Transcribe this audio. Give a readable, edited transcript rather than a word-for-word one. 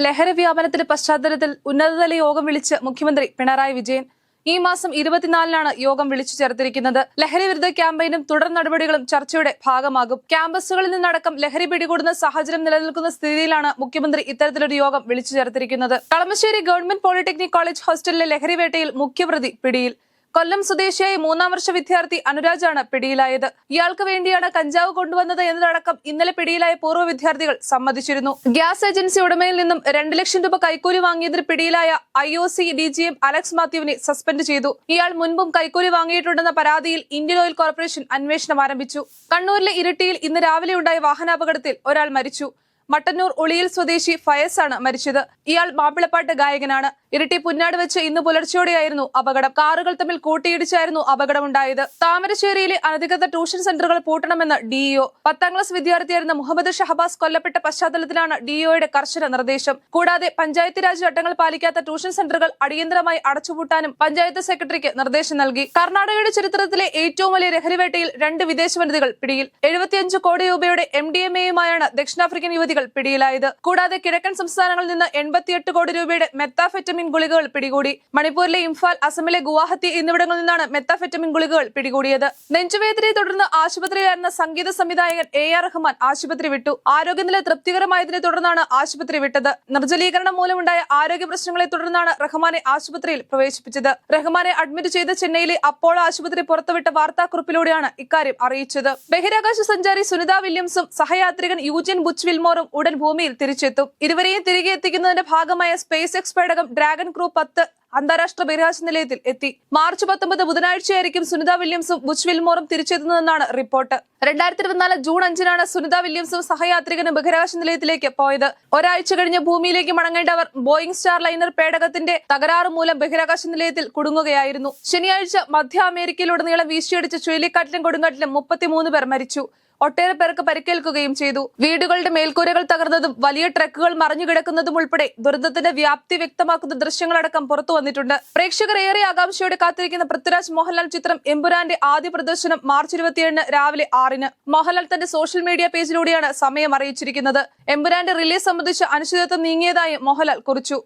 ലഹരി വ്യാപനത്തിന്റെ പശ്ചാത്തലത്തിൽ ഉന്നതതല യോഗം വിളിച്ച് മുഖ്യമന്ത്രി പിണറായി വിജയൻ. ഈ മാസം 24-നാണ് യോഗം വിളിച്ചു ചേർത്തിരിക്കുന്നത്. ലഹരി വിരുദ്ധ ക്യാമ്പയിനും തുടർ നടപടികളും ചർച്ചയുടെ ഭാഗമാകും. ക്യാമ്പസുകളിൽ നിന്നടക്കം ലഹരി പിടികൂടുന്ന സാഹചര്യം നിലനിൽക്കുന്ന സ്ഥിതിയിലാണ് മുഖ്യമന്ത്രി ഇത്തരത്തിലൊരു യോഗം വിളിച്ചു ചേർത്തിരിക്കുന്നത്. കളമശ്ശേരി ഗവൺമെന്റ് പോളിടെക്നിക് കോളേജ് ഹോസ്റ്റലിലെ ലഹരി വേട്ടയിൽ മുഖ്യപ്രതി പിടിയിൽ. കൊല്ലം സ്വദേശിയായ 3-ാം വർഷ വിദ്യാർത്ഥി അനുരാജാണ് പിടിയിലായത്. ഇയാൾക്ക് വേണ്ടിയാണ് കഞ്ചാവ് കൊണ്ടുവന്നത് എന്നതടക്കം ഇന്നലെ പിടിയിലായ പൂർവ്വ വിദ്യാർത്ഥികൾ സമ്മതിച്ചിരുന്നു. ഗ്യാസ് ഏജൻസി ഉടമയിൽ നിന്നും 2 ലക്ഷം രൂപ കൈക്കൂലി വാങ്ങിയതിന് പിടിയിലായ IOC DGM അലക്സ് മാത്യുവിനെ സസ്പെൻഡ് ചെയ്തു. ഇയാൾ മുൻപും കൈക്കൂലി വാങ്ങിയിട്ടുണ്ടെന്ന പരാതിയിൽ ഇന്ത്യൻ ഓയിൽ കോർപ്പറേഷൻ അന്വേഷണം ആരംഭിച്ചു. കണ്ണൂരിലെ ഇരിട്ടിയിൽ ഇന്ന് രാവിലെ ഉണ്ടായ വാഹനാപകടത്തിൽ ഒരാൾ മരിച്ചു. മട്ടന്നൂർ ഉളിയിൽ സ്വദേശി ഫയസാണ് മരിച്ചത്. ഇയാൾ മാപ്പിളപ്പാട്ട് ഗായകനാണ്. ഇരിട്ടി പുന്നാട് വെച്ച് ഇന്ന് പുലർച്ചയോടെയായിരുന്നു അപകടം. കാറുകൾ തമ്മിൽ കൂട്ടിയിടിച്ചായിരുന്നു അപകടമുണ്ടായത്. താമരശ്ശേരിയിലെ അനധികൃത ട്യൂഷൻ സെന്ററുകൾ പൂട്ടണമെന്ന് DEO. 10-ാം ക്ലാസ് വിദ്യാർത്ഥിയായിരുന്ന മുഹമ്മദ് ഷഹബാസ് കൊല്ലപ്പെട്ട പശ്ചാത്തലത്തിലാണ് DEOയുടെ കർശന നിർദ്ദേശം. കൂടാതെ പഞ്ചായത്ത് രാജ് ചട്ടങ്ങൾ പാലിക്കാത്ത ട്യൂഷൻ സെന്ററുകൾ അടിയന്തരമായി അടച്ചുപൂട്ടാനും പഞ്ചായത്ത് സെക്രട്ടറിക്ക് നിർദ്ദേശം നൽകി. കർണാടകയുടെ ചരിത്രത്തിലെ ഏറ്റവും വലിയ ലഹരിവേട്ടയിൽ 2 വിദേശ വനിതകൾ പിടിയിൽ. 75 കോടി രൂപയുടെ MDMAയുമായാണ് ദക്ഷിണാഫ്രിക്കൻ യുവതികൾ പിടിയിലായത്. കൂടാതെ കിഴക്കൻ സംസ്ഥാനങ്ങളിൽ നിന്ന് 88 കോടി രൂപയുടെ മെത്താഫെറ്റമിൻ ഗുളികകൾ പിടികൂടി. മണിപ്പൂരിലെ ഇംഫാൽ, അസമിലെ ഗുവാഹത്തി എന്നിവിടങ്ങളിൽ നിന്നാണ് മെത്താഫെറ്റമിൻ ഗുളികകൾ പിടികൂടിയത്. നെഞ്ചുവേദനയെ തുടർന്ന് ആശുപത്രിയിലായിരുന്ന സംഗീത സംവിധായകൻ AR റഹ്മാൻ ആശുപത്രി വിട്ടു. ആരോഗ്യനില തൃപ്തികരമായതിനെ തുടർന്നാണ് ആശുപത്രി വിട്ടത്. നിർജ്ജലീകരണം മൂലമുണ്ടായ ആരോഗ്യ പ്രശ്നങ്ങളെ തുടർന്നാണ് റഹ്മാനെ ആശുപത്രിയിൽ പ്രവേശിപ്പിച്ചത്. റഹ്മാനെ അഡ്മിറ്റ് ചെയ്ത ചെന്നൈയിലെ അപ്പോളോ ആശുപത്രി പുറത്തുവിട്ട വാർത്താക്കുറിപ്പിലൂടെയാണ് ഇക്കാര്യം അറിയിച്ചത്. ബഹിരാകാശ സഞ്ചാരി സുനിത വില്യംസും സഹയാത്രികൻ യൂജിൻ ബുച്ച് വിൽമോറും ഉടൻ ഭൂമിയിൽ തിരിച്ചെത്തും. ഇരുവരെയും തിരികെ എത്തിക്കുന്നതിന്റെ ഭാഗമായ സ്പേസ് എക്സ് പേടകം ഡ്രാഗൺ ക്രൂ 10 അന്താരാഷ്ട്ര ബഹിരാകാശ നിലയത്തിൽ എത്തി. മാർച്ച് 19 ബുധനാഴ്ചയായിരിക്കും സുനിത വില്യംസും ബുച്ച് വിൽമോറും തിരിച്ചെത്തുന്നതെന്നാണ് റിപ്പോർട്ട്. 2024 ജൂൺ 5-നാണ് സുനിത വില്യംസും സഹയാത്രികനും ബഹിരാകാശ നിലയത്തിലേക്ക് പോയത്. ഒരാഴ്ച കഴിഞ്ഞ് ഭൂമിയിലേക്ക് മടങ്ങേണ്ട അവർ ബോയിംഗ് സ്റ്റാർ ലൈനർ പേടകത്തിന്റെ തകരാറ് മൂലം ബഹിരാകാശ നിലയത്തിൽ കുടുങ്ങുകയായിരുന്നു. ശനിയാഴ്ച മധ്യ അമേരിക്കയിലുടനീളം വീശിയടിച്ച ചുഴലിക്കാറ്റിലും കൊടുങ്കാറ്റിലും 33 പേർ മരിച്ചു. ഒട്ടേറെ പേർക്ക് പരിക്കേൽക്കുകയും ചെയ്തു. വീടുകളുടെ മേൽക്കൂരകൾ തകർന്നതും വലിയ ട്രക്കുകൾ മറിഞ്ഞുകിടക്കുന്നതും ഉൾപ്പെടെ ദുരന്തത്തിന്റെ വ്യാപ്തി വ്യക്തമാക്കുന്ന ദൃശ്യങ്ങളടക്കം പുറത്തു വന്നിട്ടുണ്ട്. പ്രേക്ഷകർ ഏറെ ആകാംക്ഷയോടെ കാത്തിരിക്കുന്ന പൃഥ്വിരാജ് മോഹൻലാൽ ചിത്രം എമ്പുരാന്റെ ആദ്യ പ്രദർശനം മാർച്ച് 27 രാവിലെ 6-ന്. മോഹൻലാൽ തന്റെ സോഷ്യൽ മീഡിയ പേജിലൂടെയാണ് സമയം അറിയിച്ചിരിക്കുന്നത്. എമ്പുരാന്റെ റിലീസ് സംബന്ധിച്ച് അനിശ്ചിതത്വം നീങ്ങിയതായി മോഹൻലാൽ കുറിച്ചു.